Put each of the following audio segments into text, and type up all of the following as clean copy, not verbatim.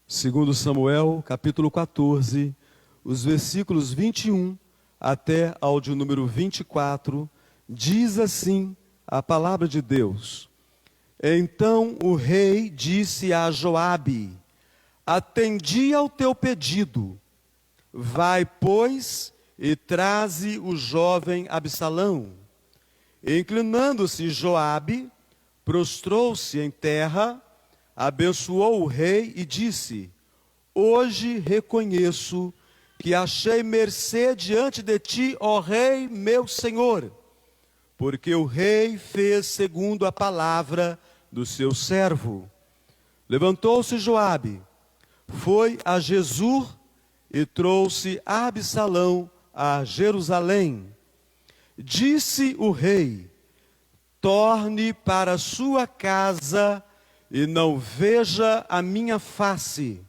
Segundo Samuel, capítulo 14, os versículos 21 até ao de número 24, diz assim a palavra de Deus. Então o rei disse a Joabe: atendi ao teu pedido. Vai, pois, e traze o jovem Absalão. Inclinando-se Joabe, prostrou-se em terra, abençoou o rei e disse: hoje reconheço que achei mercê diante de ti, ó rei, meu senhor, porque o rei fez segundo a palavra do seu servo. Levantou-se Joabe, foi a Jesur e trouxe Absalão a Jerusalém. Disse o rei: torne para sua casa e não veja a minha face.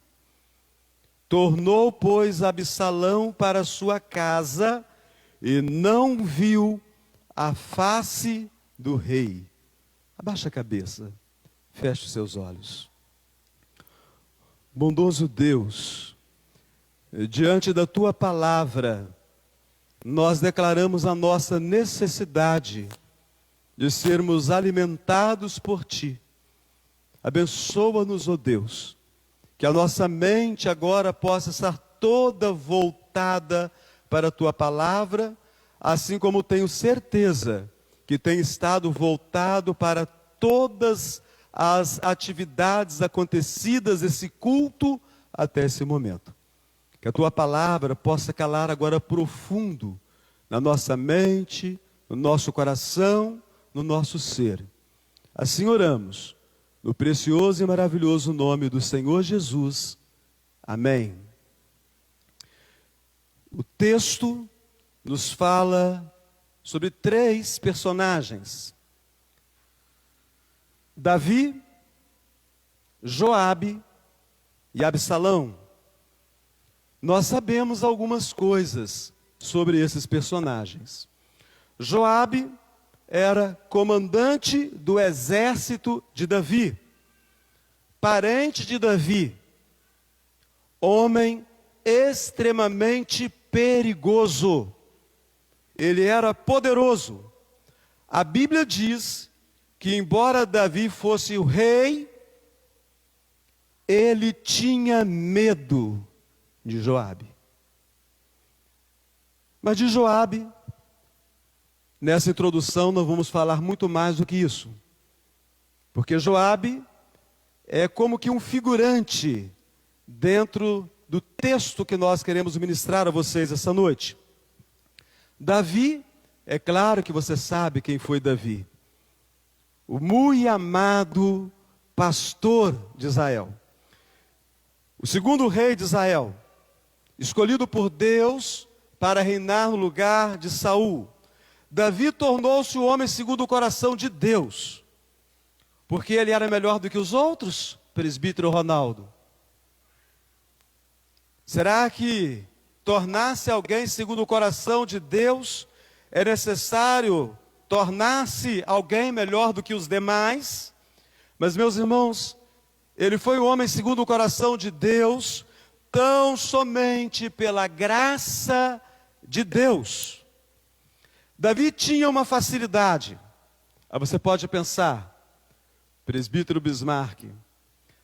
Tornou, pois, Absalão para sua casa e não viu a face do rei. Abaixa a cabeça, feche os seus olhos. Bondoso Deus, diante da tua palavra, nós declaramos a nossa necessidade de sermos alimentados por ti. Abençoa-nos, ó Deus, que a nossa mente agora possa estar toda voltada para a tua palavra, assim como tenho certeza que tem estado voltado para todas as atividades acontecidas, esse culto até esse momento. Que a tua palavra possa calar agora profundo na nossa mente, no nosso coração, no nosso ser. Assim oramos, no precioso e maravilhoso nome do Senhor Jesus. Amém. O texto nos fala sobre 3 personagens: Davi, Joabe e Absalão. Nós sabemos algumas coisas sobre esses personagens. Joabe era comandante do exército de Davi, parente de Davi, homem extremamente perigoso. Ele era poderoso. A Bíblia diz que, embora Davi fosse o rei, ele tinha medo de Joabe. Mas de Joabe, nessa introdução, nós vamos falar muito mais do que isso. Porque Joabe é como que um figurante dentro do texto que nós queremos ministrar a vocês essa noite. Davi, é claro que você sabe quem foi Davi. O muito amado pastor de Israel. O segundo rei de Israel, escolhido por Deus para reinar no lugar de Saul. Davi tornou-se o homem segundo o coração de Deus. Porque ele era melhor do que os outros, presbítero Ronaldo? Será que tornar-se alguém segundo o coração de Deus é necessário tornar-se alguém melhor do que os demais? Mas, meus irmãos, ele foi o homem segundo o coração de Deus, tão somente pela graça de Deus. Davi tinha uma facilidade. Aí você pode pensar, presbítero Bismarck,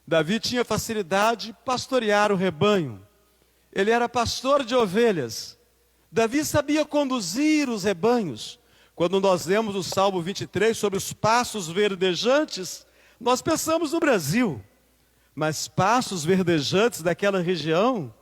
Davi tinha facilidade de pastorear o rebanho. Ele era pastor de ovelhas. Davi sabia conduzir os rebanhos. Quando nós lemos o Salmo 23 sobre os passos verdejantes, nós pensamos no Brasil. Mas passos verdejantes daquela região,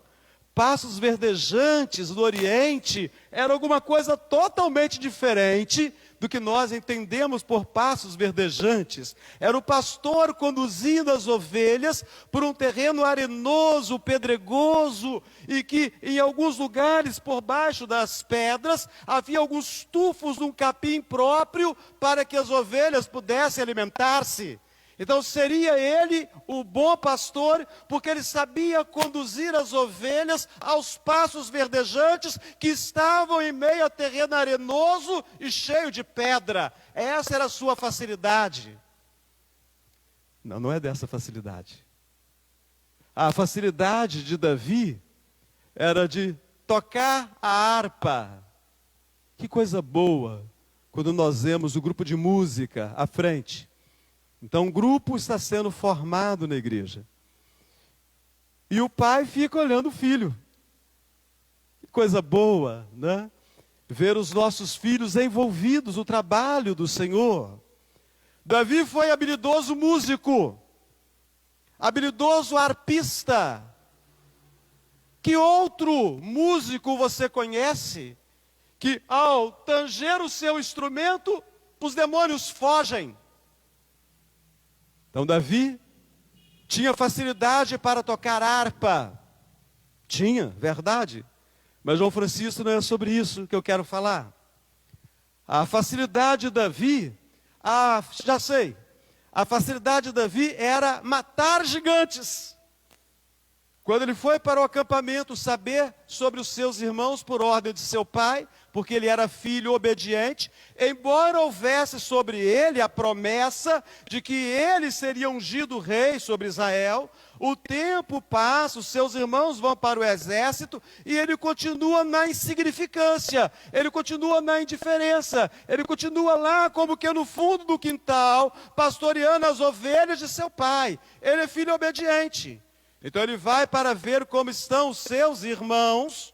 passos verdejantes do Oriente, era alguma coisa totalmente diferente do que nós entendemos por passos verdejantes. Era o pastor conduzindo as ovelhas por um terreno arenoso, pedregoso, e que em alguns lugares, por baixo das pedras, havia alguns tufos de um capim próprio para que as ovelhas pudessem alimentar-se. Então seria ele o bom pastor, porque ele sabia conduzir as ovelhas aos passos verdejantes que estavam em meio a terreno arenoso e cheio de pedra. Essa era a sua facilidade. Não, não é dessa facilidade. A facilidade de Davi era de tocar a harpa. Que coisa boa quando nós vemos o grupo de música à frente. Então, um grupo está sendo formado na igreja. E o pai fica olhando o filho. Que coisa boa, né? Ver os nossos filhos envolvidos no trabalho do Senhor. Davi foi habilidoso músico, habilidoso arpista. Que outro músico você conhece que ao tanger o seu instrumento, os demônios fogem? Então Davi tinha facilidade para tocar harpa. Tinha, verdade. Mas João Francisco não é sobre isso que eu quero falar. A facilidade de Davi, já sei, a facilidade de Davi era matar gigantes. Quando ele foi para o acampamento saber sobre os seus irmãos por ordem de seu pai, porque ele era filho obediente, embora houvesse sobre ele a promessa de que ele seria ungido rei sobre Israel, o tempo passa, os seus irmãos vão para o exército e ele continua na insignificância, ele continua na indiferença, ele continua lá como que no fundo do quintal, pastoreando as ovelhas de seu pai. Ele é filho obediente. Então ele vai para ver como estão os seus irmãos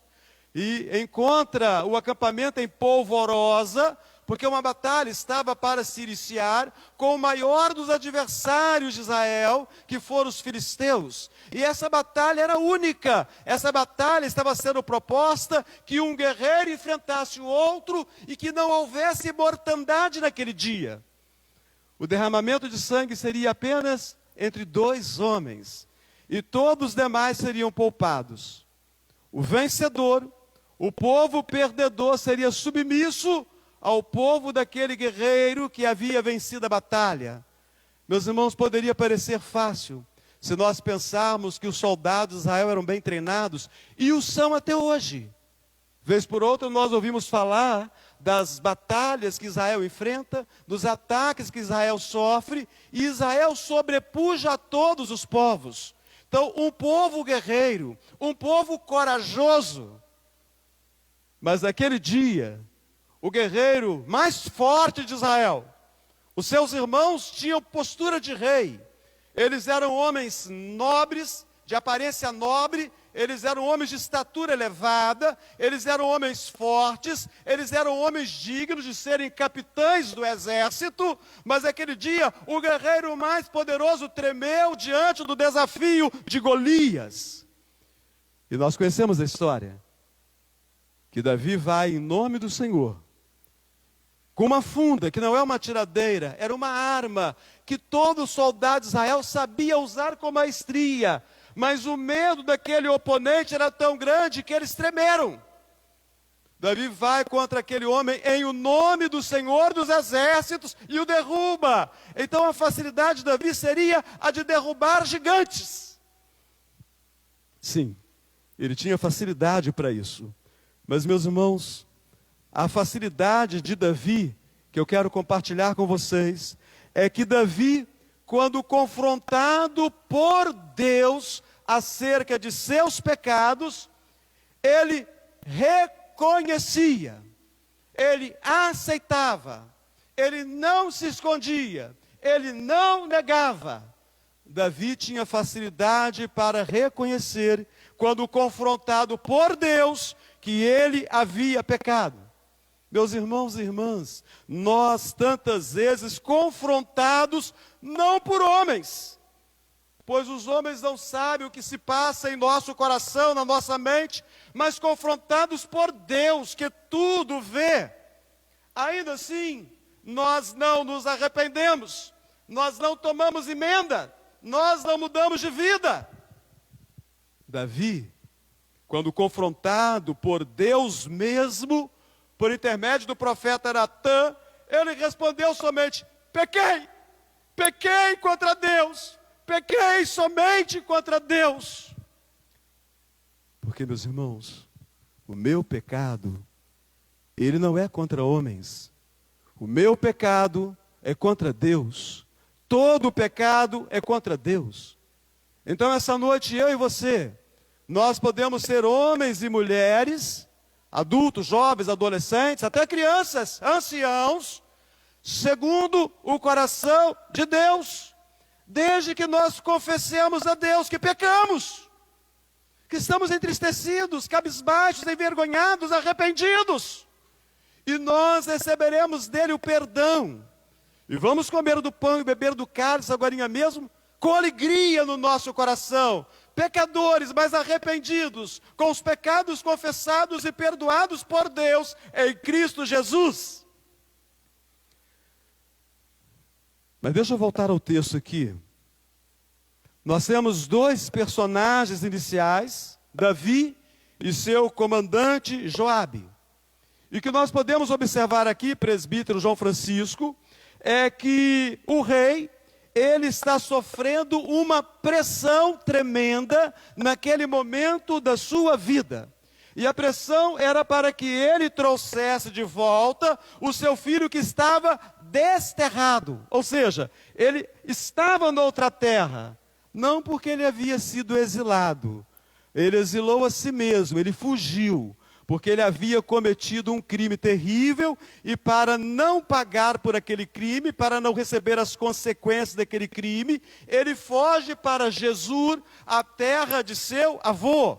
e encontra o acampamento em polvorosa, porque uma batalha estava para se iniciar com o maior dos adversários de Israel, que foram os filisteus. E essa batalha era única. Essa batalha estava sendo proposta que um guerreiro enfrentasse o outro e que não houvesse mortandade naquele dia. O derramamento de sangue seria apenas entre 2 homens. E todos os demais seriam poupados. O vencedor, o povo perdedor, seria submisso ao povo daquele guerreiro que havia vencido a batalha. Meus irmãos, poderia parecer fácil se nós pensarmos que os soldados de Israel eram bem treinados, e o são até hoje. Vez por outra nós ouvimos falar das batalhas que Israel enfrenta, dos ataques que Israel sofre, e Israel sobrepuja a todos os povos. Então, um povo guerreiro, um povo corajoso. Mas naquele dia, o guerreiro mais forte de Israel, os seus irmãos tinham postura de rei. Eles eram homens nobres, de aparência nobre, eles eram homens de estatura elevada, eles eram homens fortes, eles eram homens dignos de serem capitães do exército, mas aquele dia o guerreiro mais poderoso tremeu diante do desafio de Golias. E nós conhecemos a história, que Davi vai em nome do Senhor, com uma funda, que não é uma tiradeira, era uma arma, que todo soldado de Israel sabia usar com maestria, mas o medo daquele oponente era tão grande que eles tremeram. Davi vai contra aquele homem em o nome do Senhor dos Exércitos e o derruba. Então a facilidade de Davi seria a de derrubar gigantes. Sim, ele tinha facilidade para isso. Mas, meus irmãos, a facilidade de Davi, que eu quero compartilhar com vocês, é que Davi, quando confrontado por Deus acerca de seus pecados, ele reconhecia, ele aceitava, ele não se escondia, ele não negava. Davi tinha facilidade para reconhecer, quando confrontado por Deus, que ele havia pecado. Meus irmãos e irmãs, nós tantas vezes confrontados não por homens, pois os homens não sabem o que se passa em nosso coração, na nossa mente, mas confrontados por Deus, que tudo vê. Ainda assim, nós não nos arrependemos, nós não tomamos emenda, nós não mudamos de vida. Davi, quando confrontado por Deus mesmo, por intermédio do profeta Natã, ele respondeu somente: pequei contra Deus, pequei somente contra Deus. Porque, meus irmãos, o meu pecado, ele não é contra homens, o meu pecado é contra Deus, todo pecado é contra Deus. Então essa noite eu e você, nós podemos ser homens e mulheres, adultos, jovens, adolescentes, até crianças, anciãos, segundo o coração de Deus, desde que nós confessemos a Deus que pecamos, que estamos entristecidos, cabisbaixos, envergonhados, arrependidos, e nós receberemos dele o perdão, e vamos comer do pão e beber do cálice agora mesmo, com alegria no nosso coração, pecadores, mas arrependidos, com os pecados confessados e perdoados por Deus em Cristo Jesus. Mas deixa eu voltar ao texto aqui. Nós temos dois personagens iniciais, Davi e seu comandante Joabe. E o que nós podemos observar aqui, presbítero João Francisco, é que o rei, ele está sofrendo uma pressão tremenda naquele momento da sua vida. E a pressão era para que ele trouxesse de volta o seu filho que estava desterrado. Ou seja, ele estava noutra terra, não porque ele havia sido exilado. Ele exilou a si mesmo, ele fugiu, porque ele havia cometido um crime terrível, e para não pagar por aquele crime, para não receber as consequências daquele crime, ele foge para Jesur, a terra de seu avô.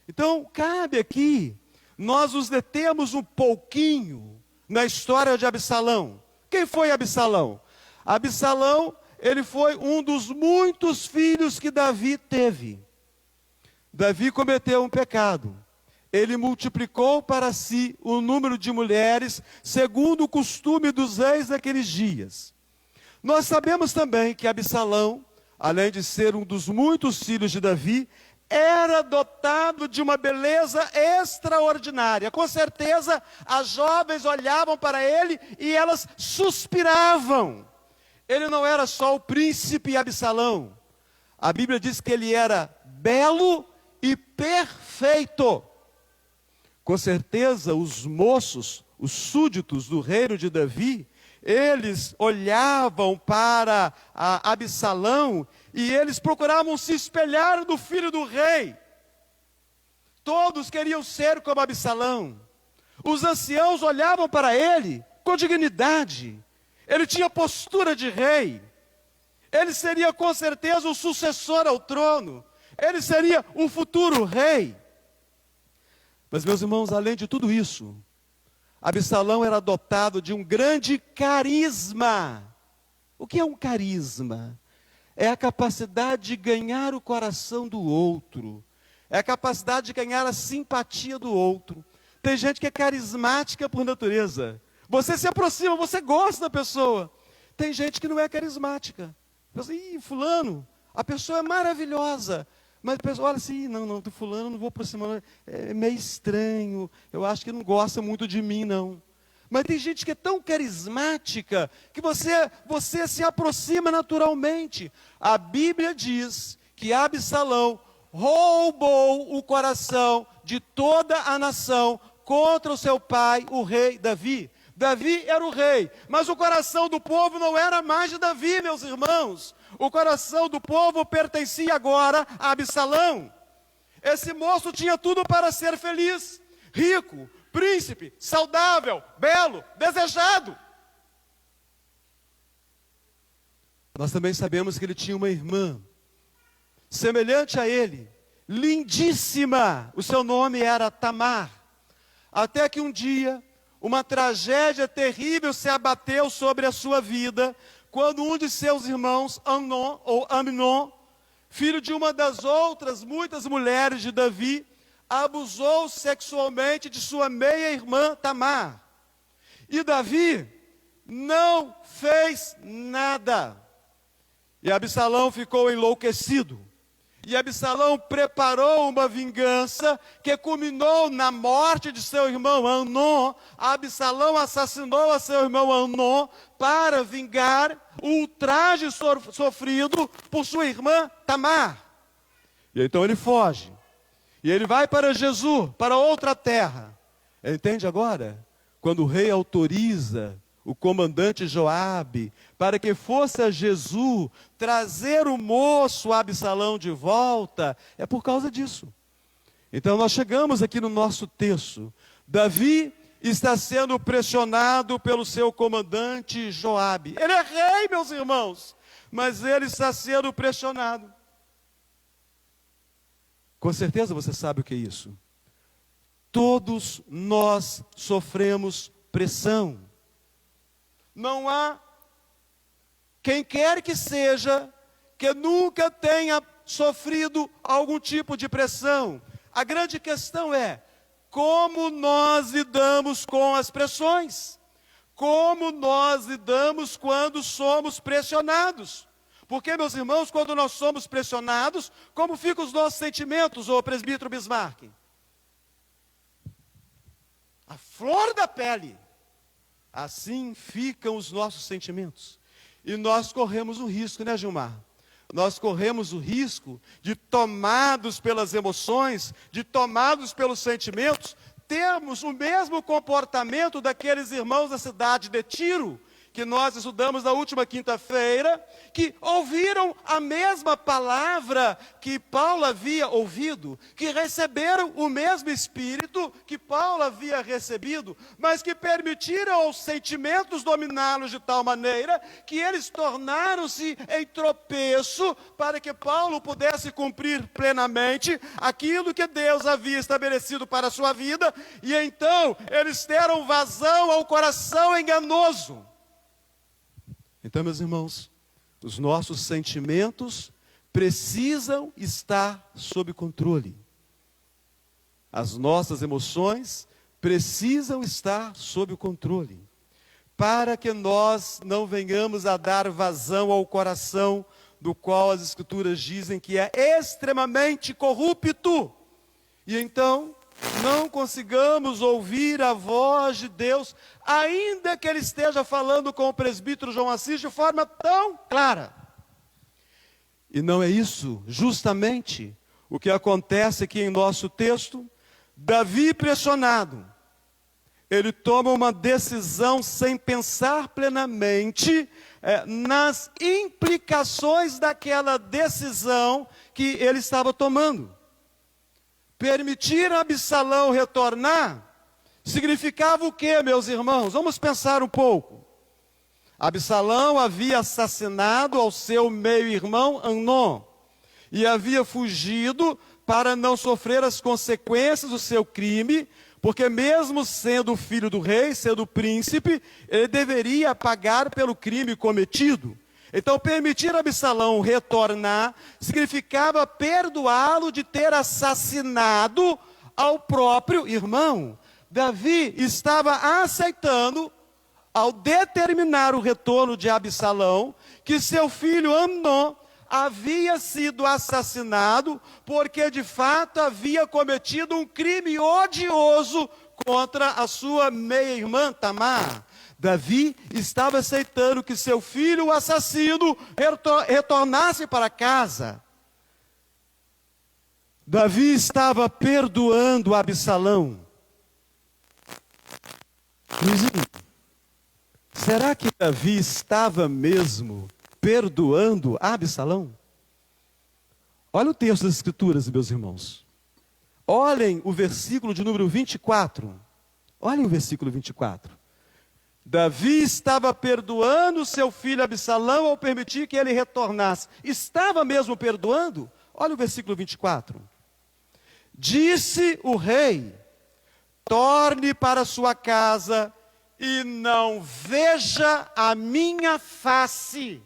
Então, cabe aqui, nós nos detemos um pouquinho na história de Absalão. Quem foi Absalão? Absalão, ele foi um dos muitos filhos que Davi teve. Davi cometeu um pecado. Ele multiplicou para si o número de mulheres, segundo o costume dos reis daqueles dias. Nós sabemos também que Absalão, além de ser um dos muitos filhos de Davi, era dotado de uma beleza extraordinária. Com certeza, as jovens olhavam para ele e elas suspiravam. Ele não era só o príncipe Absalão. A Bíblia diz que ele era belo e perfeito. Com certeza, os moços, os súditos do reino de Davi, eles olhavam para Absalão e eles procuravam se espelhar no filho do rei. Todos queriam ser como Absalão. Os anciãos olhavam para ele com dignidade. Ele tinha postura de rei. Ele seria com certeza o sucessor ao trono. Ele seria o futuro rei. Mas, meus irmãos, além de tudo isso, Absalão era dotado de um grande carisma. O que é um carisma? É a capacidade de ganhar o coração do outro. É a capacidade de ganhar a simpatia do outro. Tem gente que é carismática por natureza. Você se aproxima, você gosta da pessoa. Tem gente que não é carismática. Você, fulano, a pessoa é maravilhosa. Mas a pessoa olha assim, não, do fulano não vou aproximar, é meio estranho, eu acho que não gosta muito de mim, não. Mas tem gente que é tão carismática, que você se aproxima naturalmente. A Bíblia diz que Absalão roubou o coração de toda a nação contra o seu pai, o rei Davi. Davi era o rei, mas o coração do povo não era mais de Davi, meus irmãos. O coração do povo pertencia agora a Absalão. Esse moço tinha tudo para ser feliz, rico, príncipe, saudável, belo, desejado. Nós também sabemos que ele tinha uma irmã, semelhante a ele, lindíssima. O seu nome era Tamar. Até que um dia, uma tragédia terrível se abateu sobre a sua vida, quando um de seus irmãos, Amnon, filho de uma das outras muitas mulheres de Davi, abusou sexualmente de sua meia-irmã Tamar. E Davi não fez nada. E Absalão ficou enlouquecido. E Absalão preparou uma vingança que culminou na morte de seu irmão Amnon. Absalão assassinou a seu irmão Amnon para vingar o ultraje sofrido por sua irmã Tamar. E então ele foge. E ele vai para Jesur, para outra terra. Entende agora? Quando o rei autoriza o comandante Joabe, para que fosse a Jesus trazer o moço Absalão de volta, é por causa disso. Então nós chegamos aqui no nosso texto. Davi está sendo pressionado pelo seu comandante Joabe. Ele é rei, meus irmãos, mas ele está sendo pressionado. Com certeza você sabe o que é isso. Todos nós sofremos pressão. Não há quem quer que seja que nunca tenha sofrido algum tipo de pressão. A grande questão é como nós lidamos com as pressões. Como nós lidamos quando somos pressionados. Porque, meus irmãos, quando nós somos pressionados, como ficam os nossos sentimentos, ô presbítero Bismarck? A flor da pele. Assim ficam os nossos sentimentos. E nós corremos o risco, né, Gilmar? Nós corremos o risco de, tomados pelas emoções, de tomados pelos sentimentos, termos o mesmo comportamento daqueles irmãos da cidade de Tiro, que nós estudamos na última quinta-feira, que ouviram a mesma palavra que Paulo havia ouvido, que receberam o mesmo Espírito que Paulo havia recebido, mas que permitiram aos sentimentos dominá-los de tal maneira que eles tornaram-se em tropeço para que Paulo pudesse cumprir plenamente aquilo que Deus havia estabelecido para a sua vida, e então eles deram vazão ao coração enganoso. Então, meus irmãos, os nossos sentimentos precisam estar sob controle. As nossas emoções precisam estar sob controle, para que nós não venhamos a dar vazão ao coração, do qual as Escrituras dizem que é extremamente corrupto. E então não consigamos ouvir a voz de Deus, ainda que Ele esteja falando com o presbítero João Assis de forma tão clara. E não é isso justamente o que acontece aqui em nosso texto? Davi pressionado, ele toma uma decisão sem pensar plenamente nas implicações daquela decisão que ele estava tomando. Permitir Absalão retornar significava o quê, meus irmãos? Vamos pensar um pouco. Absalão havia assassinado ao seu meio-irmão Amnon e havia fugido para não sofrer as consequências do seu crime, porque mesmo sendo filho do rei, sendo príncipe, ele deveria pagar pelo crime cometido. Então, permitir Absalão retornar significava perdoá-lo de ter assassinado ao próprio irmão. Davi estava aceitando, ao determinar o retorno de Absalão, que seu filho Amnon havia sido assassinado porque de fato havia cometido um crime odioso contra a sua meia-irmã Tamar. Davi estava aceitando que seu filho, o assassino, retornasse para casa. Davi estava perdoando Absalão. Luizinho, será que Davi estava mesmo perdoando Absalão? Olha o texto das Escrituras, meus irmãos. Olhem o versículo de número 24. Olhem o versículo 24. Davi estava perdoando seu filho Absalão ao permitir que ele retornasse. Estava mesmo perdoando? Olha o versículo 24. Disse o rei: torne para sua casa e não veja a minha face.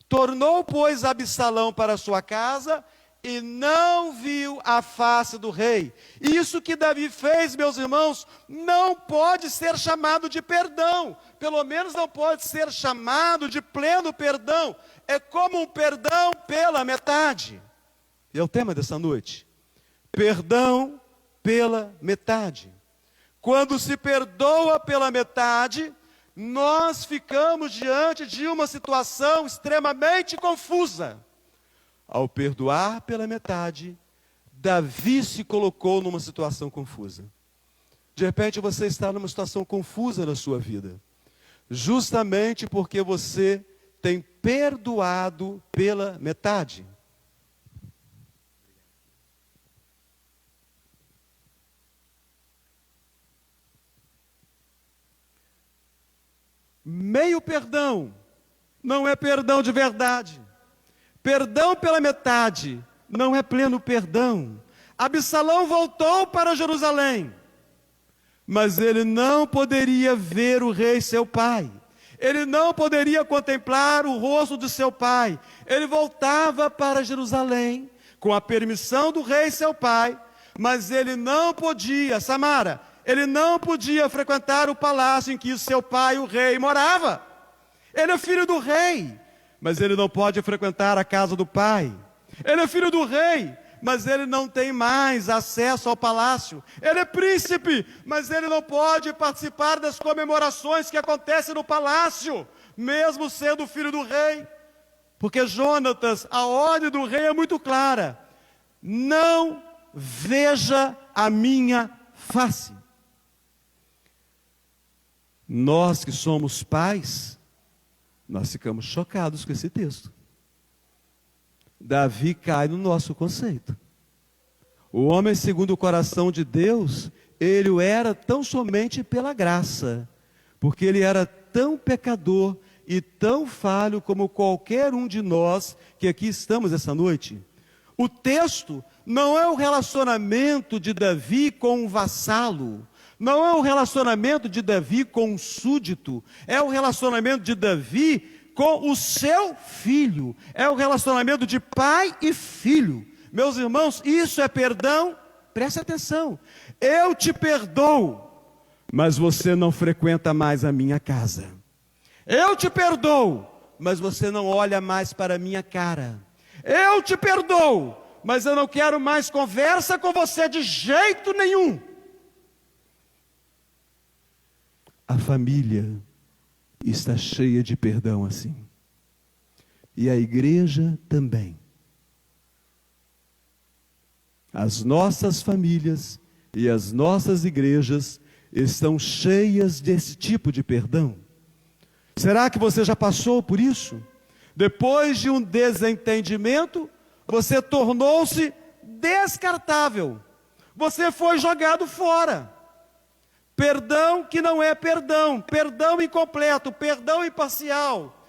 Tornou, pois, Absalão para sua casa e não viu a face do rei. Isso que Davi fez, meus irmãos, não pode ser chamado de perdão. Pelo menos não pode ser chamado de pleno perdão. É como um perdão pela metade. E é o tema dessa noite. Perdão pela metade. Quando se perdoa pela metade, nós ficamos diante de uma situação extremamente confusa. Ao perdoar pela metade, Davi se colocou numa situação confusa. De repente você está numa situação confusa na sua vida, justamente porque você tem perdoado pela metade. Meio perdão não é perdão de verdade. Perdão pela metade não é pleno perdão. Absalão voltou para Jerusalém, mas ele não poderia ver o rei seu pai. Ele não poderia contemplar o rosto de seu pai. Ele voltava para Jerusalém com a permissão do rei seu pai, mas ele não podia, Samara, ele não podia frequentar o palácio em que seu pai, o rei, morava. Ele é filho do rei, mas ele não pode frequentar a casa do pai. Ele é filho do rei, mas ele não tem mais acesso ao palácio. Ele é príncipe, mas ele não pode participar das comemorações que acontecem no palácio, mesmo sendo filho do rei. Porque Jonatas, a ordem do rei é muito clara: não veja a minha face. Nós que somos pais, nós ficamos chocados com esse texto. Davi cai no nosso conceito. O homem segundo o coração de Deus, ele o era tão somente pela graça, porque ele era tão pecador e tão falho como qualquer um de nós que aqui estamos essa noite. O texto não é o relacionamento de Davi com um vassalo, não é o relacionamento de Davi com um súdito, é o relacionamento de Davi com o seu filho, é o relacionamento de pai e filho. Meus irmãos, isso é perdão? Preste atenção. Eu te perdoo, mas você não frequenta mais a minha casa. Eu te perdoo, mas você não olha mais para a minha cara. Eu te perdoo, mas eu não quero mais conversa com você de jeito nenhum. A família está cheia de perdão assim. E a igreja também. As nossas famílias e as nossas igrejas estão cheias desse tipo de perdão. Será que você já passou por isso? Depois de um desentendimento, você tornou-se descartável. Você foi jogado fora. Perdão que não é perdão, perdão incompleto, perdão imparcial,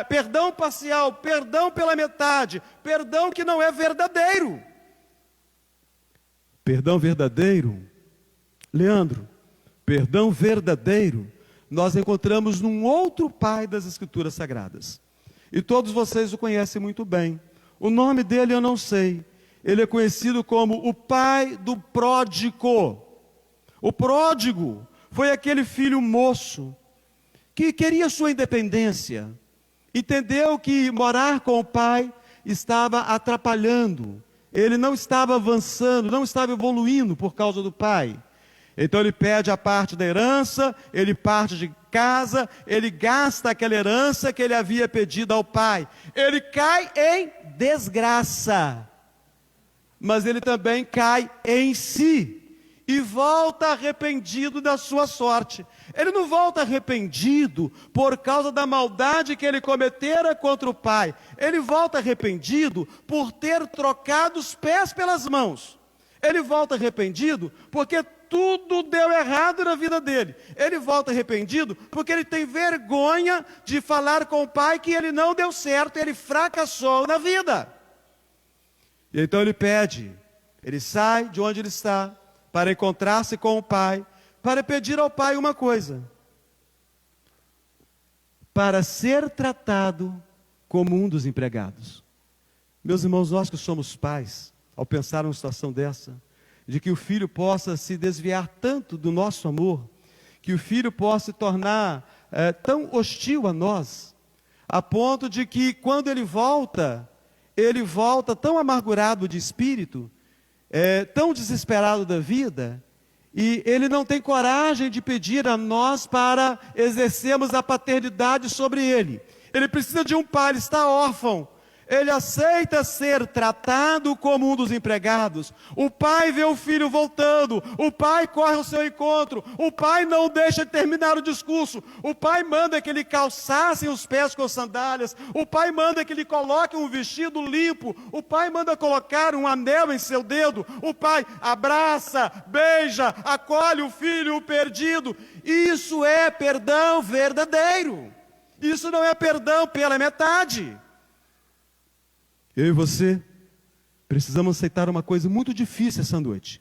perdão parcial, perdão pela metade, perdão que não é verdadeiro. Perdão verdadeiro, Leandro, perdão verdadeiro, nós encontramos num outro pai das Escrituras Sagradas. E todos vocês o conhecem muito bem. O nome dele eu não sei. Ele é conhecido como o pai do pródigo. O pródigo foi aquele filho moço que queria sua independência, entendeu que morar com o pai estava atrapalhando, ele não estava avançando, não estava evoluindo por causa do pai. Então ele pede a parte da herança, ele parte de casa, ele gasta aquela herança que ele havia pedido ao pai. Ele cai em desgraça, mas ele também cai em si. E volta arrependido da sua sorte. Ele não volta arrependido por causa da maldade que ele cometera contra o pai. Ele volta arrependido por ter trocado os pés pelas mãos. Ele volta arrependido porque tudo deu errado na vida dele. Ele volta arrependido porque ele tem vergonha de falar com o pai que ele não deu certo, ele fracassou na vida. E então ele pede, ele sai de onde ele está, para encontrar-se com o pai, para pedir ao pai uma coisa: para ser tratado como um dos empregados. Meus irmãos, nós que somos pais, ao pensar numa situação dessa, de que o filho possa se desviar tanto do nosso amor, que o filho possa se tornar tão hostil a nós, a ponto de que quando ele volta tão amargurado de espírito, tão desesperado da vida, e ele não tem coragem de pedir a nós para exercermos a paternidade sobre ele. Ele precisa de um pai, ele está órfão. Ele aceita ser tratado como um dos empregados. O pai vê o filho voltando, o pai corre ao seu encontro, o pai não deixa de terminar o discurso, o pai manda que ele calçasse os pés com sandálias, o pai manda que ele coloque um vestido limpo, o pai manda colocar um anel em seu dedo, o pai abraça, beija, acolhe o filho o perdido. Isso é perdão verdadeiro. Isso não é perdão pela metade. Eu e você precisamos aceitar uma coisa muito difícil essa noite: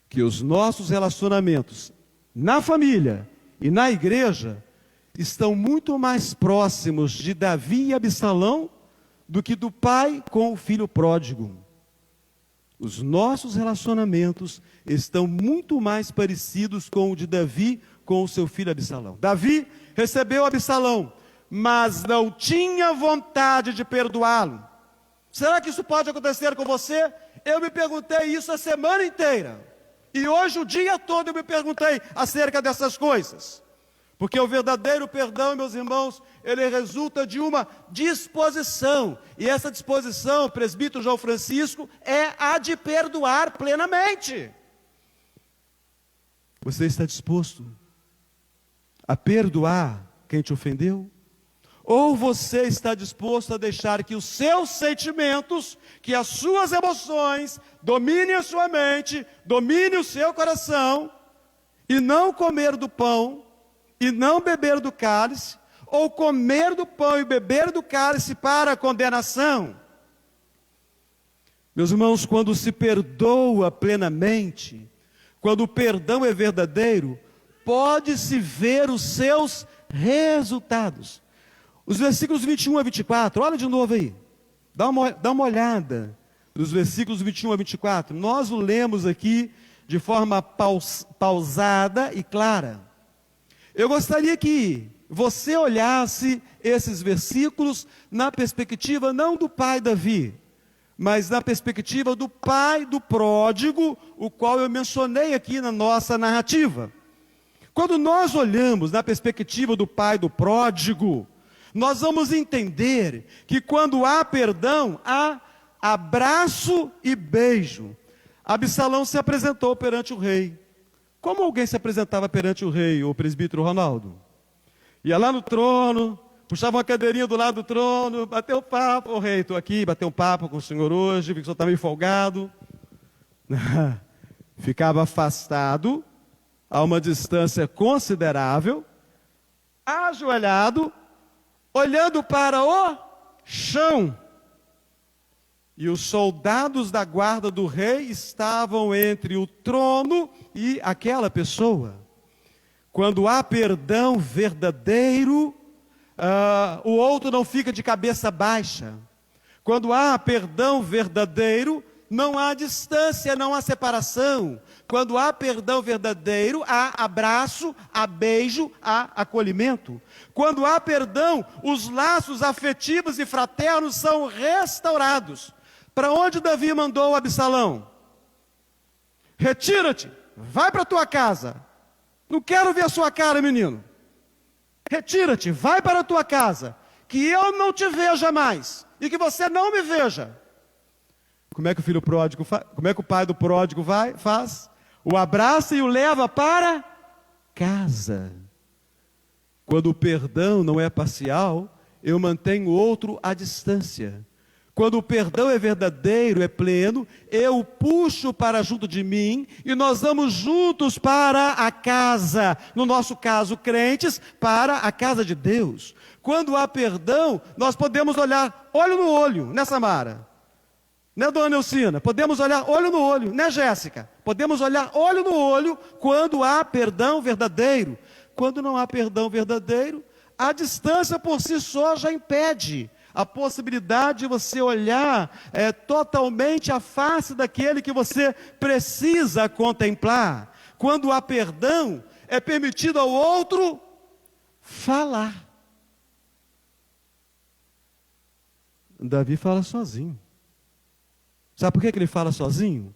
que os nossos relacionamentos na família e na igreja estão muito mais próximos de Davi e Absalão do que do pai com o filho pródigo. Os nossos relacionamentos estão muito mais parecidos com o de Davi com o seu filho Absalão. Davi recebeu Absalão, mas não tinha vontade de perdoá-lo. Será que isso pode acontecer com você? Eu me perguntei isso a semana inteira. E hoje o dia todo eu me perguntei acerca dessas coisas. Porque o verdadeiro perdão, meus irmãos, ele resulta de uma disposição. E essa disposição, presbítero João Francisco, é a de perdoar plenamente. Você está disposto a perdoar quem te ofendeu? Ou você está disposto a deixar que os seus sentimentos, que as suas emoções dominem a sua mente, dominem o seu coração, e não comer do pão, e não beber do cálice, ou comer do pão e beber do cálice para a condenação? Meus irmãos, quando se perdoa plenamente, quando o perdão é verdadeiro, pode-se ver os seus resultados. Os versículos 21 a 24, olha de novo aí, dá uma olhada nos versículos 21 a 24, nós o lemos aqui de forma pausada e clara. Eu gostaria que você olhasse esses versículos na perspectiva não do pai Davi, mas na perspectiva do pai do pródigo, o qual eu mencionei aqui na nossa narrativa. Quando nós olhamos na perspectiva do pai do pródigo, nós vamos entender que quando há perdão, há abraço e beijo. Absalão se apresentou perante o rei. Como alguém se apresentava perante o rei, o presbítero Ronaldo? Ia lá no trono, puxava uma cadeirinha do lado do trono, bateu um papo. Ô rei, estou aqui, bateu um papo com o senhor hoje, vi que o senhor está meio folgado. Ficava afastado, a uma distância considerável, ajoelhado, olhando para o chão. E os soldados da guarda do rei estavam entre o trono e aquela pessoa. Quando há perdão verdadeiro, o outro não fica de cabeça baixa. Quando há perdão verdadeiro, não há distância, não há separação. Quando há perdão verdadeiro, há abraço, há beijo, há acolhimento. Quando há perdão, os laços afetivos e fraternos são restaurados. Para onde Davi mandou Absalão? Retira-te, vai para a tua casa. Não quero ver a sua cara, menino. Retira-te, vai para a tua casa, que eu não te veja mais e que você não me veja. Como é que o filho pródigo faz? Como é que o pai do pródigo faz? O abraça e o leva para casa. Quando o perdão não é parcial, eu mantenho o outro à distância. Quando o perdão é verdadeiro, é pleno, eu o puxo para junto de mim e nós vamos juntos para a casa, no nosso caso, crentes, para a casa de Deus. Quando há perdão, nós podemos olhar olho no olho, né, Samara? Né, dona Neucina? Podemos olhar olho no olho, né, Jéssica? Podemos olhar olho no olho quando há perdão verdadeiro. Quando não há perdão verdadeiro, a distância por si só já impede a possibilidade de você olhar totalmente a face daquele que você precisa contemplar. Quando há perdão, é permitido ao outro falar. Davi fala sozinho. Sabe por que ele fala sozinho?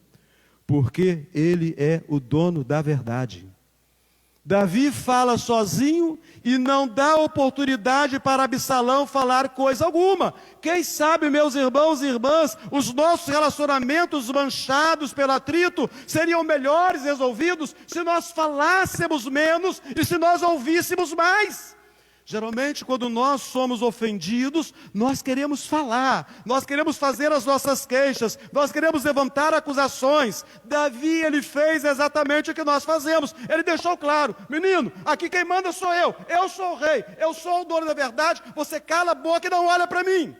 Porque ele é o dono da verdade. Davi fala sozinho e não dá oportunidade para Absalão falar coisa alguma. Quem sabe, meus irmãos e irmãs, os nossos relacionamentos manchados pelo atrito seriam melhores resolvidos se nós falássemos menos e se nós ouvíssemos mais. Geralmente, quando nós somos ofendidos, nós queremos falar, nós queremos fazer as nossas queixas, nós queremos levantar acusações. Davi, ele fez exatamente o que nós fazemos. Ele deixou claro: menino, aqui quem manda sou eu sou o rei, eu sou o dono da verdade, você cala a boca e não olha para mim.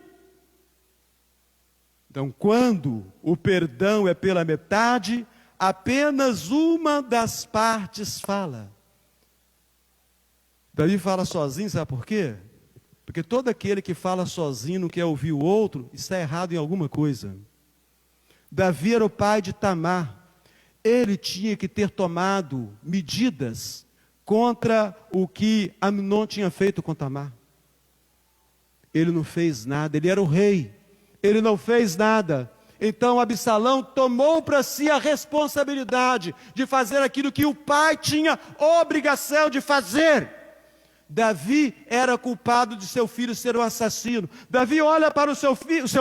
Então, quando o perdão é pela metade, apenas uma das partes fala. Davi fala sozinho, sabe por quê? Porque todo aquele que fala sozinho, não quer ouvir o outro, está errado em alguma coisa. Davi era o pai de Tamar. Ele tinha que ter tomado medidas contra o que Amnon tinha feito com Tamar. Ele não fez nada, ele era o rei. Ele não fez nada. Então Absalão tomou para si a responsabilidade de fazer aquilo que o pai tinha obrigação de fazer. Davi era culpado de seu filho ser um assassino. Davi olha para o seu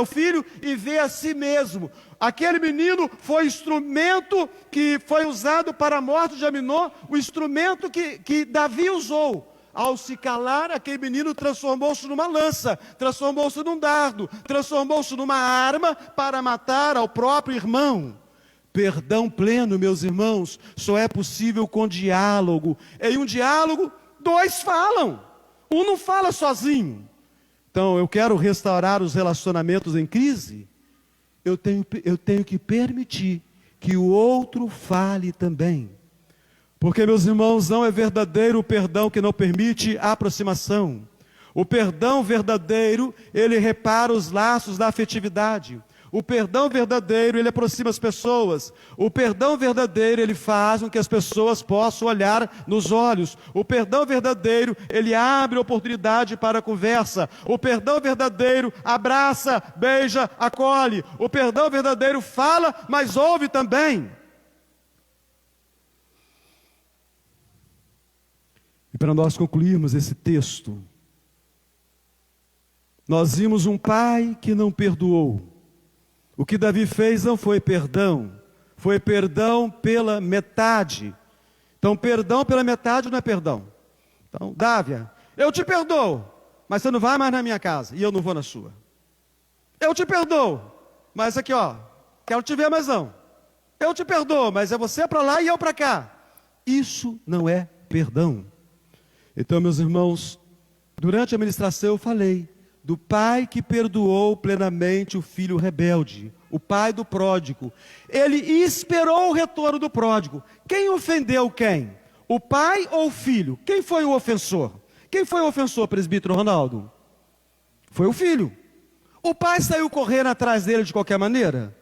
filho e vê a si mesmo. Aquele menino foi instrumento que foi usado para a morte de Amnon, o instrumento que Davi usou. Ao se calar, aquele menino transformou-se numa lança, transformou-se num dardo, transformou-se numa arma para matar ao próprio irmão. Perdão pleno, meus irmãos, só é possível com diálogo. Em um diálogo, dois falam, um não fala sozinho. Então, eu quero restaurar os relacionamentos em crise, eu tenho que permitir que o outro fale também. Porque, meus irmãos, não é verdadeiro o perdão que não permite a aproximação. O perdão verdadeiro, ele repara os laços da afetividade. O perdão verdadeiro, ele aproxima as pessoas. O perdão verdadeiro, ele faz com que as pessoas possam olhar nos olhos. O perdão verdadeiro, ele abre oportunidade para a conversa. O perdão verdadeiro abraça, beija, acolhe. O perdão verdadeiro fala, mas ouve também. E para nós concluirmos esse texto, nós vimos um pai que não perdoou. O que Davi fez não foi perdão pela metade. Então, perdão pela metade não é perdão. Então, Dávia, eu te perdoo, mas você não vai mais na minha casa e eu não vou na sua. Eu te perdoo, mas aqui ó, quero te ver mais não. Eu te perdoo, mas é você para lá e eu para cá. Isso não é perdão. Então, meus irmãos, durante a ministração eu falei do pai que perdoou plenamente o filho rebelde, o pai do pródigo. Ele esperou o retorno do pródigo. Quem ofendeu quem? O pai ou o filho? Quem foi o ofensor? Quem foi o ofensor, presbítero Ronaldo? Foi o filho. O pai saiu correndo atrás dele de qualquer maneira?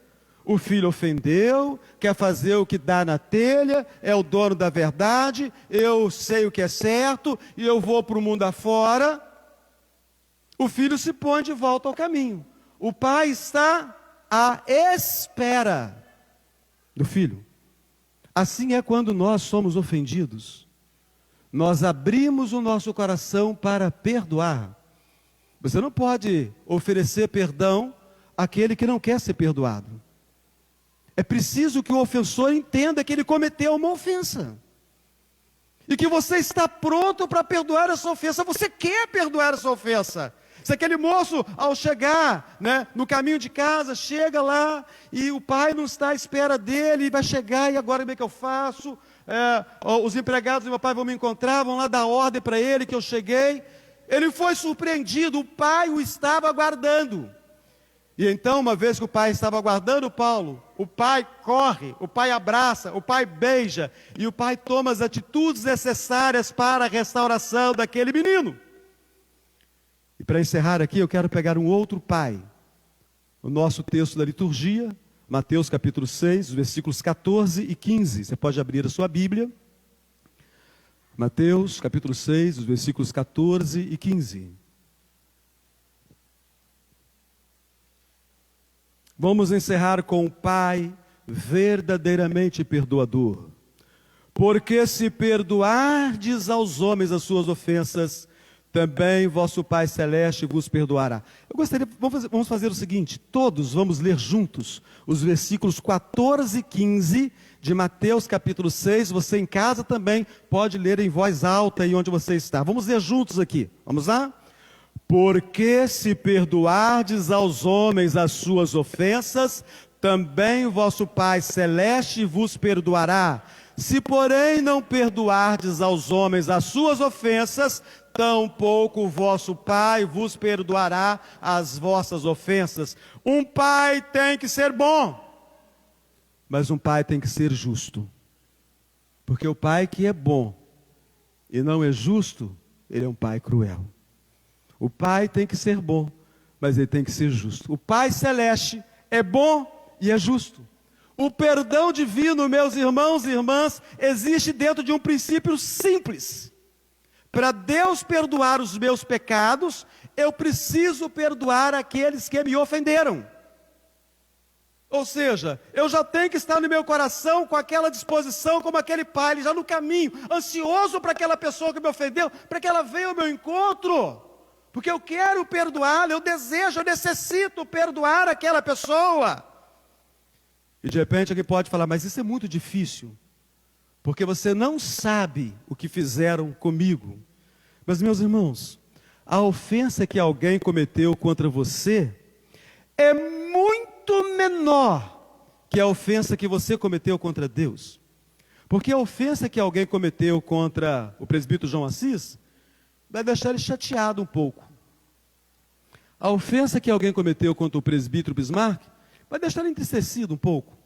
O filho ofendeu, quer fazer o que dá na telha, é o dono da verdade, eu sei o que é certo, e eu vou para o mundo afora. O filho se põe de volta ao caminho. O pai está à espera do filho. Assim é quando nós somos ofendidos. Nós abrimos o nosso coração para perdoar. Você não pode oferecer perdão àquele que não quer ser perdoado. É preciso que o ofensor entenda que ele cometeu uma ofensa. E que você está pronto para perdoar essa ofensa. Você quer perdoar essa ofensa. Se aquele moço, ao chegar no caminho de casa, chega lá e o pai não está à espera dele, e vai chegar, e agora como é que eu faço? Os empregados do meu pai vão me encontrar, vão lá dar ordem para ele que eu cheguei. Ele foi surpreendido, o pai o estava aguardando. E então, uma vez que o pai estava aguardando Paulo, o pai corre, o pai abraça, o pai beija, e o pai toma as atitudes necessárias para a restauração daquele menino. E para encerrar aqui, eu quero pegar um outro pai. O nosso texto da liturgia, Mateus capítulo 6, os versículos 14 e 15. Você pode abrir a sua Bíblia. Mateus capítulo 6, os versículos 14 e 15. Vamos encerrar com o pai verdadeiramente perdoador. Porque se perdoardes aos homens as suas ofensas, também vosso Pai Celeste vos perdoará. Eu gostaria, vamos fazer o seguinte, todos vamos ler juntos os versículos 14 e 15 de Mateus capítulo 6, você em casa também pode ler em voz alta aí onde você está. Vamos ler juntos aqui, vamos lá? Porque se perdoardes aos homens as suas ofensas, também o vosso Pai Celeste vos perdoará. Se, porém, não perdoardes aos homens as suas ofensas, tampouco o vosso Pai vos perdoará as vossas ofensas. Um pai tem que ser bom, mas um pai tem que ser justo. Porque o pai que é bom e não é justo, ele é um pai cruel. O pai tem que ser bom, mas ele tem que ser justo. O Pai Celeste é bom e é justo. O perdão divino, meus irmãos e irmãs, existe dentro de um princípio simples. Para Deus perdoar os meus pecados, eu preciso perdoar aqueles que me ofenderam. Ou seja, eu já tenho que estar no meu coração com aquela disposição, como aquele pai, ele já no caminho, ansioso para aquela pessoa que me ofendeu, para que ela venha ao meu encontro. Porque eu quero perdoá-la, eu desejo, eu necessito perdoar aquela pessoa. E de repente alguém pode falar, mas isso é muito difícil, porque você não sabe o que fizeram comigo. Mas, meus irmãos, a ofensa que alguém cometeu contra você é muito menor que a ofensa que você cometeu contra Deus. Porque a ofensa que alguém cometeu contra o presbítero João Assis vai deixar ele chateado um pouco. A ofensa que alguém cometeu contra o presbítero Bismarck vai deixar ele entristecido um pouco.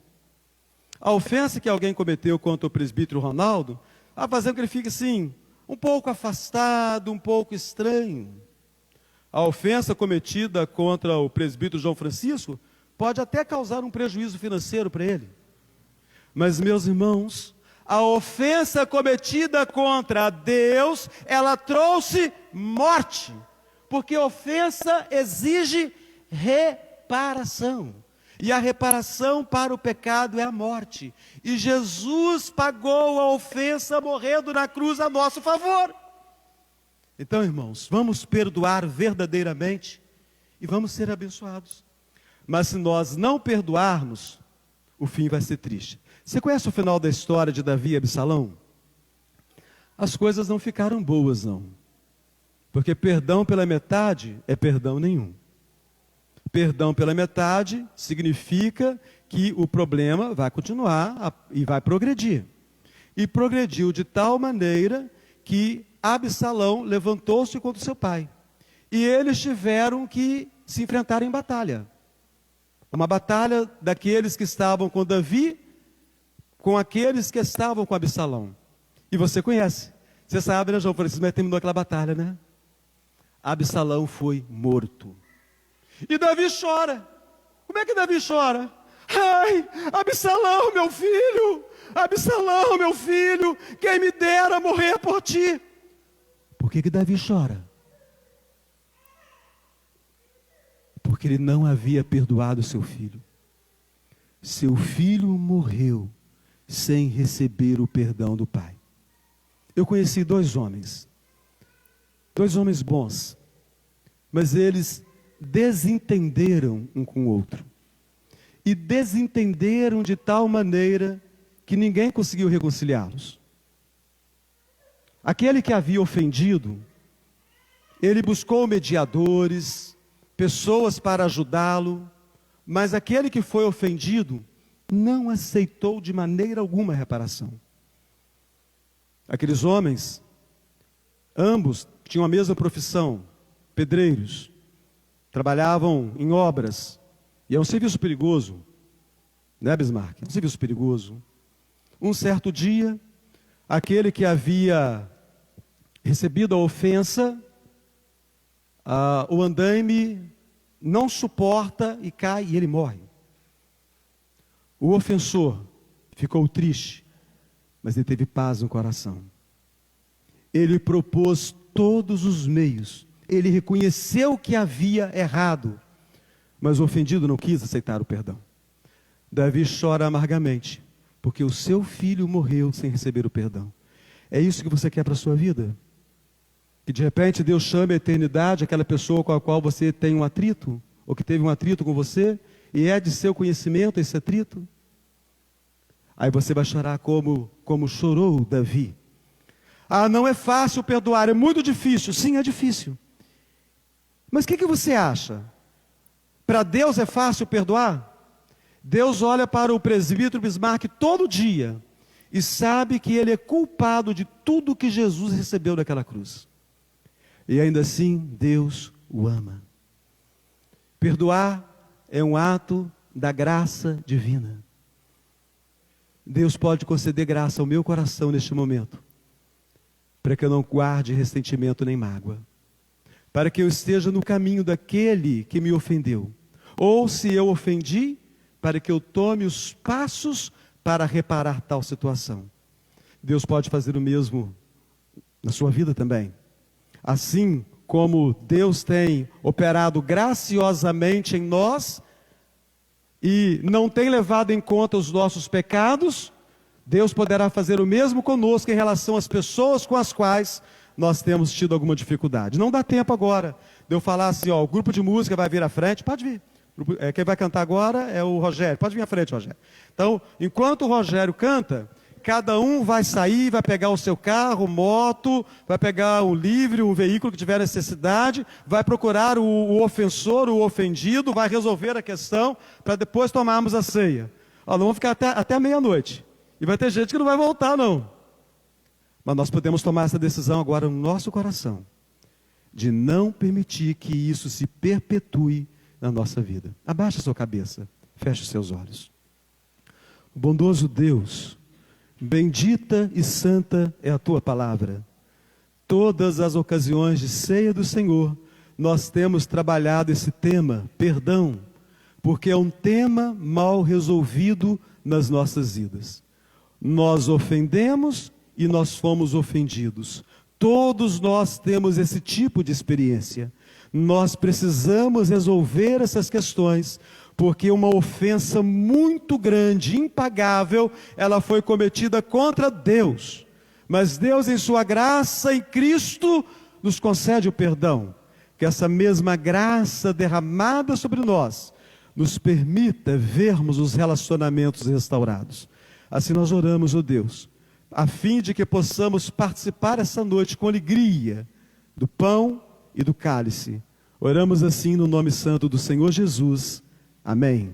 A ofensa que alguém cometeu contra o presbítero Ronaldo vai fazer com que ele fique assim, um pouco afastado, um pouco estranho. A ofensa cometida contra o presbítero João Francisco pode até causar um prejuízo financeiro para ele. Mas, meus irmãos, a ofensa cometida contra Deus, ela trouxe morte. Porque ofensa exige reparação. E a reparação para o pecado é a morte. E Jesus pagou a ofensa morrendo na cruz a nosso favor. Então, irmãos, vamos perdoar verdadeiramente e vamos ser abençoados. Mas se nós não perdoarmos, o fim vai ser triste. Você conhece o final da história de Davi e Absalão? As coisas não ficaram boas, não. Porque perdão pela metade é perdão nenhum. Perdão pela metade significa que o problema vai continuar e vai progredir. E progrediu de tal maneira que Absalão levantou-se contra o seu pai. E eles tiveram que se enfrentar em batalha. Uma batalha daqueles que estavam com Davi, com aqueles que estavam com Absalão. E você conhece. Você sabe, né, João Francisco, mas terminou aquela batalha, né? Absalão foi morto. E Davi chora. Como é que Davi chora? Ai, Absalão, meu filho! Absalão, meu filho! Quem me dera morrer por ti! Por que Davi chora? Porque ele não havia perdoado seu filho. Seu filho morreu sem receber o perdão do pai. Eu conheci dois homens bons, mas eles desentenderam um com o outro. E desentenderam de tal maneira que ninguém conseguiu reconciliá-los. Aquele que havia ofendido, ele buscou mediadores, pessoas para ajudá-lo, mas aquele que foi ofendido não aceitou de maneira alguma a reparação. Aqueles homens, ambos tinham a mesma profissão, pedreiros, trabalhavam em obras, e é um serviço perigoso, né, Bismarck? É um serviço perigoso. Um certo dia, aquele que havia recebido a ofensa, o andaime não suporta e cai e ele morre. O ofensor ficou triste, mas ele teve paz no coração. Ele propôs todos os meios, ele reconheceu que havia errado, mas o ofendido não quis aceitar o perdão. Davi chora amargamente, porque o seu filho morreu sem receber o perdão. É isso que você quer para a sua vida? Que de repente Deus chame a eternidade aquela pessoa com a qual você tem um atrito, ou que teve um atrito com você, e é de seu conhecimento esse atrito? Aí você vai chorar como chorou Davi. Ah, não é fácil perdoar, é muito difícil. Sim, é difícil. Mas o que você acha? Para Deus é fácil perdoar? Deus olha para o presbítero Bismarck todo dia e sabe que ele é culpado de tudo que Jesus recebeu daquela cruz. E ainda assim, Deus o ama. Perdoar é um ato da graça divina. Deus pode conceder graça ao meu coração neste momento, para que eu não guarde ressentimento nem mágoa, para que eu esteja no caminho daquele que me ofendeu, ou se eu ofendi, para que eu tome os passos para reparar tal situação. Deus pode fazer o mesmo na sua vida também. Assim como Deus tem operado graciosamente em nós e não tem levado em conta os nossos pecados, Deus poderá fazer o mesmo conosco em relação às pessoas com as quais nós temos tido alguma dificuldade. Não dá tempo agora de eu falar assim, ó, o grupo de música vai vir à frente, pode vir. Quem vai cantar agora é o Rogério, pode vir à frente, Rogério. Então, enquanto o Rogério canta, cada um vai sair, vai pegar o seu carro, moto, vai pegar um livre, um veículo que tiver necessidade, vai procurar o ofensor, o ofendido, vai resolver a questão, para depois tomarmos a ceia. Ó, não vamos ficar até meia-noite. E vai ter gente que não vai voltar, não. Mas nós podemos tomar essa decisão agora no nosso coração, de não permitir que isso se perpetue na nossa vida. Abaixe a sua cabeça, feche os seus olhos. O bondoso Deus, bendita e santa é a tua palavra. Todas as ocasiões de ceia do Senhor, nós temos trabalhado esse tema, perdão, porque é um tema mal resolvido nas nossas vidas. Nós ofendemos e nós fomos ofendidos. Todos nós temos esse tipo de experiência. Nós precisamos resolver essas questões, porque uma ofensa muito grande, impagável, ela foi cometida contra Deus. Mas Deus, em sua graça em Cristo, nos concede o perdão. Que essa mesma graça derramada sobre nós, nos permita vermos os relacionamentos restaurados. Assim nós oramos, ó Deus, a fim de que possamos participar essa noite com alegria do pão e do cálice. Oramos assim no nome santo do Senhor Jesus. Amém.